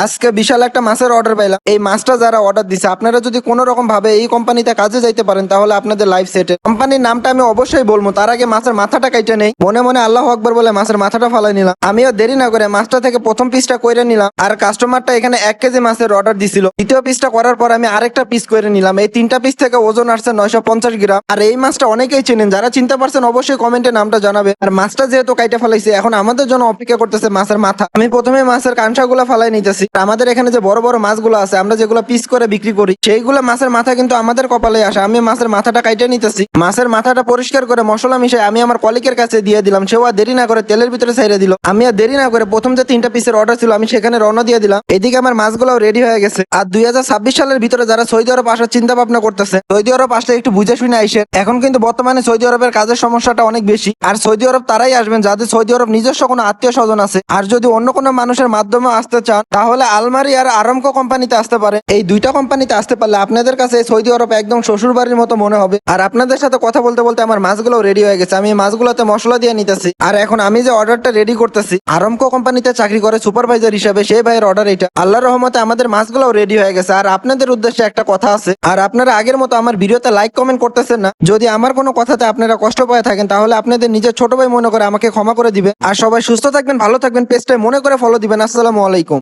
আজকে বিশাল একটা মাছের অর্ডার পাইলাম। এই মাছটা যারা অর্ডার দিছে, আপনারা যদি কোনো রকম ভাবে এই কোম্পানিতে কাজে যাইতে পারেন তাহলে আপনাদের লাইফ সেটেল। কোম্পানির নামটা আমি অবশ্যই বলবো, তার আগে মাছের মাথাটা কাইটে নেই। মনে মনে আল্লাহ আকবার বলে মাছের মাথাটা ফালাই নিলাম। আমিও দেরি না করে মাছটা থেকে প্রথম পিসটা কইরে নিলাম। আর কাস্টমারটা এখানে 1 কেজি মাছের অর্ডার দিছিল। দ্বিতীয় পিসটা করার পর আমি আরেকটা পিস করে নিলাম। এই 3টা পিস থেকে ওজন আসছে 950 গ্রাম। আর এই মাছটা অনেকেই চেনেন, যারা চিনতে পারছেন অবশ্যই কমেন্টে নামটা জানাবে। আর মাছটা যেহেতু কাইটে ফেলাইছে, এখন আমাদের জন্য অপেক্ষা করতেছে মাছের মাথা। আমি প্রথমে মাছের কাঁটাগুলো ফালাই নিতেছি। আমাদের এখানে যে বড় বড় মাছগুলো আছে, আমরা যেগুলো পিস করে বিক্রি করি, সেইগুলো মাছের মাথা কিন্তু আমাদের কপালে আসে। আমি মাছের মাথাটা কাইটে নিতেছি। মাছের মাথাটা পরিষ্কার করে মশলা মিশিয়ে আমি আমার কলিকের কাছে দিয়ে দিলাম। সেও আর দেরি না করে তেলের ভিতরে ছেড়ে দিল। আমি আর দেরি না করে প্রথম যে 3টা পিসের অর্ডার ছিল আমি সেখানে রওনা দিয়ে দিলাম। এদিকে আমার মাছগুলো রেডি হয়ে গেছে। আর 2026 সালের ভিতরে যারা সৌদি আরব আসার চিন্তা ভাবনা করতেছে, সৌদি আরব আসলে একটু বুঝে শুনে আইসেন। এখন কিন্তু বর্তমানে সৌদি আরবের কাজের সমস্যাটা অনেক বেশি। আর সৌদি আরব তারাই আসবেন যাদের সৌদি আরব নিজস্ব কোনো আত্মীয় স্বজন আছে। আর যদি অন্য কোনো মানুষের মাধ্যমে আসতে চান তাহলে আলমারি আর আরামকো কোম্পানিতে আসতে পারে। এই দুইটা কোম্পানিতে আসতে পারলে আপনাদের কাছে সৌদি আরব একদম শ্বশুর বাড়ির মতো মনে হবে। আর আপনাদের সাথে কথা বলতে বলতে আমার মাছগুলো রেডি হয়ে গেছে। আমি এই মাছগুলোতে মশলা দিয়ে নিতেছি। আর এখন আমি যে অর্ডারটা রেডি করতেছি, আরামকো কোম্পানিতে চাকরি করে সুপারভাইজার হিসেবে সেই ভাইয়ের অর্ডার এটা। আল্লাহর রহমতে আমাদের মাছগুলো রেডি হয়ে গেছে। আর আপনাদের উদ্দেশ্যে একটা কথা আছে, আর আপনারা আগের মতো আমার ভিডিওতে লাইক কমেন্ট করতেছেন না। যদি আমার কোনো কথাতে আপনারা কষ্ট পেয়ে থাকেন তাহলে আপনাদের নিজের ছোট ভাই মনে করে আমাকে ক্ষমা করে দিবেন। আর সবাই সুস্থ থাকবেন, ভালো থাকবেন, পেজটায় মনে করে ফলো দিবেন। আসসালামু আলাইকুম।